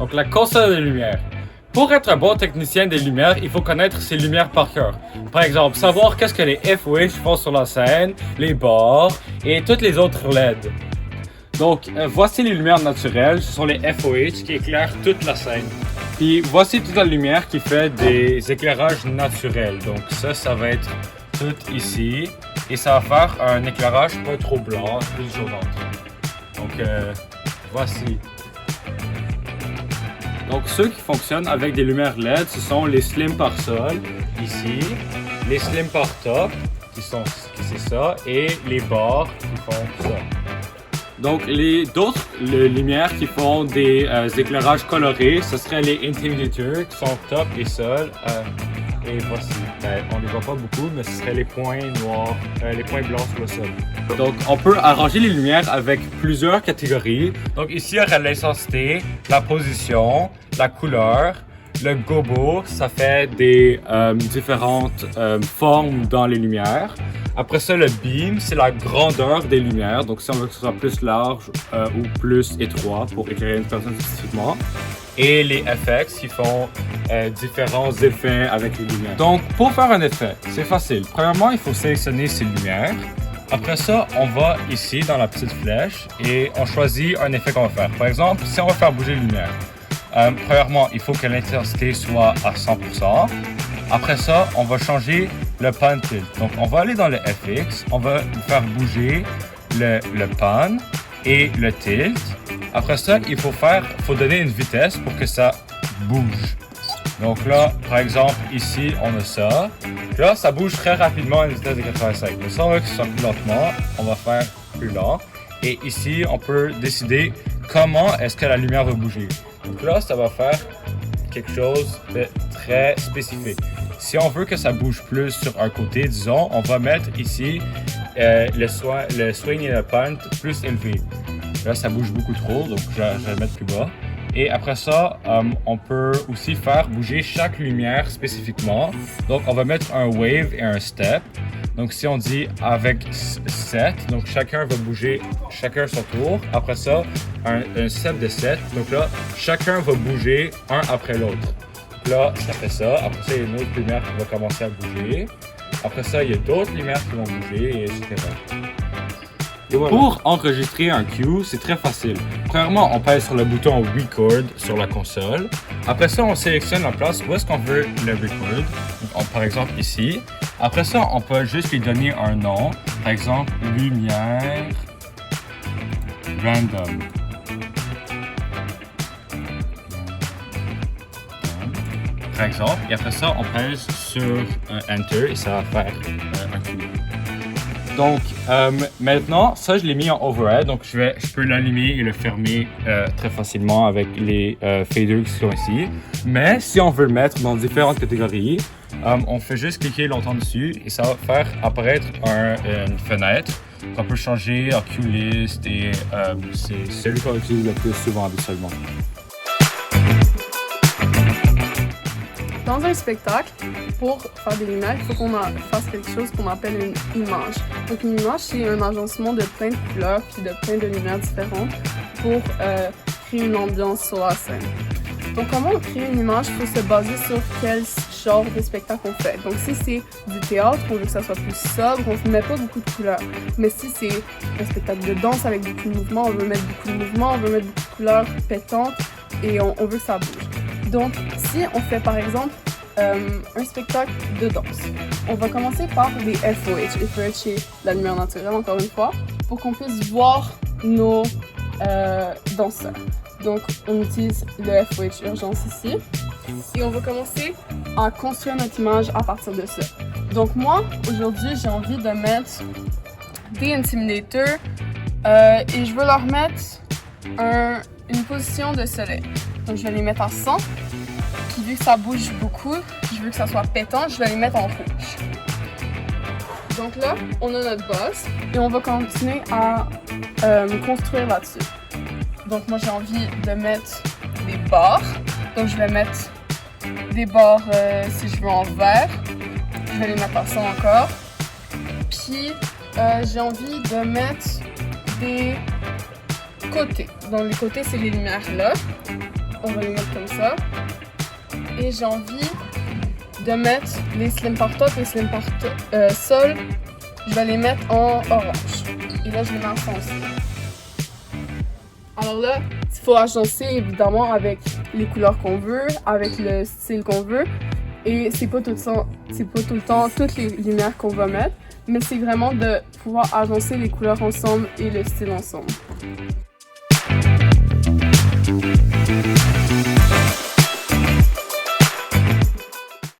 Donc la console de lumière. Pour être un bon technicien des lumières, il faut connaître ces lumières par cœur. Par exemple, savoir qu'est-ce que les FOH font sur la scène, les bords et toutes les autres LED. Donc, voici les lumières naturelles, ce sont les FOH qui éclairent toute la scène. Puis voici toute la lumière qui fait des éclairages naturels. Donc ça va être tout ici. Et ça va faire un éclairage pas trop blanc, plus jaunâtre. Donc voici. Donc ceux qui fonctionnent avec des lumières LED, ce sont les slim par sol, ici. Les slim par top, qui c'est ça. Et les bords qui font ça. Donc, d'autres lumières qui font des éclairages colorés, ce seraient les intimidateurs qui sont top et sol. Et voici. On les voit pas beaucoup, mais ce seraient les points noirs, les points blancs sur le sol. Donc, on peut arranger les lumières avec plusieurs catégories. Donc, ici, il y aura l'intensité, la position, la couleur. Le gobo, ça fait des différentes formes dans les lumières. Après ça, le beam, c'est la grandeur des lumières. Donc, si on veut que ce soit plus large ou plus étroit pour éclairer une personne spécifiquement. Et les FX qui font différents effets avec les lumières. Donc, pour faire un effet, c'est facile. Premièrement, il faut sélectionner ces lumières. Après ça, on va ici dans la petite flèche et on choisit un effet qu'on va faire. Par exemple, si on va faire bouger les lumières. Premièrement, il faut que l'intensité soit à 100%. Après ça, on va changer le pan tilt. Donc, on va aller dans le FX, on va faire bouger le pan et le tilt. Après ça, il faut donner une vitesse pour que ça bouge. Donc là, par exemple, ici, on a ça. Là, ça bouge très rapidement à une vitesse de 85. Mais si on veut que ce soit plus lentement, on va faire plus lent. Et ici, on peut décider comment est-ce que la lumière va bouger. Donc là, ça va faire quelque chose de très spécifique. Si on veut que ça bouge plus sur un côté, disons, on va mettre ici le swing et le punt plus élevé. Là, ça bouge beaucoup trop, donc je vais le mettre plus bas. Et après ça, on peut aussi faire bouger chaque lumière spécifiquement. Donc, on va mettre un wave et un step. Donc, si on dit avec 7, donc chacun va bouger chacun son tour. Après ça, un step de 7. Donc là, chacun va bouger un après l'autre. Là, ça fait ça. Après ça, il y a une autre lumière qui va commencer à bouger. Après ça, il y a d'autres lumières qui vont bouger, et etc. Et voilà. Pour enregistrer un cue, c'est très facile. Premièrement, on pèse sur le bouton Record sur la console. Après ça, on sélectionne la place où est-ce qu'on veut le record. Donc, par exemple, ici. Après ça, on peut juste lui donner un nom. Par exemple, lumière random. Par exemple, et après ça, on pèse sur Enter et ça va faire un cue. Donc, maintenant, ça, je l'ai mis en overhead. Donc, je peux l'allumer et le fermer très facilement avec les faders qui sont ici. Mais si on veut le mettre dans différentes catégories, on fait juste cliquer longtemps dessus et ça va faire apparaître une fenêtre qu'on peut changer en cue list et c'est celui qu'on utilise le plus souvent habituellement. Dans un spectacle, pour faire des lumières, il faut qu'on fasse quelque chose qu'on appelle une image. Donc une image, c'est un agencement de plein de couleurs puis de plein de lumières différentes pour créer une ambiance sur la scène. Donc comment on crée une image, il faut se baser sur quel genre de spectacle on fait. Donc si c'est du théâtre, on veut que ça soit plus sobre, on ne met pas beaucoup de couleurs. Mais si c'est un spectacle de danse avec beaucoup de mouvements, on veut mettre beaucoup de mouvements, on veut mettre beaucoup de couleurs pétantes et on veut que ça bouge. Donc, si on fait par exemple un spectacle de danse, on va commencer par des FOH. FOH, c'est la lumière naturelle, encore une fois, pour qu'on puisse voir nos danseurs. Donc, on utilise le FOH urgence ici. Et on va commencer à construire notre image à partir de ça. Donc, moi, aujourd'hui, j'ai envie de mettre des intimidators et je veux leur mettre une position de soleil. Donc, je vais les mettre à 100. Puis, vu que ça bouge beaucoup, je veux que ça soit pétant, je vais les mettre en rouge. Donc là, on a notre boss et on va continuer à construire là-dessus. Donc, moi, j'ai envie de mettre des barres. Donc, je vais mettre des barres, si je veux, en vert. Je vais les mettre à 100 encore. Puis, j'ai envie de mettre des côtés. Donc, les côtés, c'est les lumières là. on va les mettre comme ça. Et j'ai envie de mettre les slim par top et slim par sol. Je vais les mettre en orange. Et là, je les mets ensemble. Alors là, il faut agencer évidemment avec les couleurs qu'on veut, avec le style qu'on veut. Et c'est pas tout le temps toutes les lumières qu'on va mettre, mais c'est vraiment de pouvoir agencer les couleurs ensemble et le style ensemble.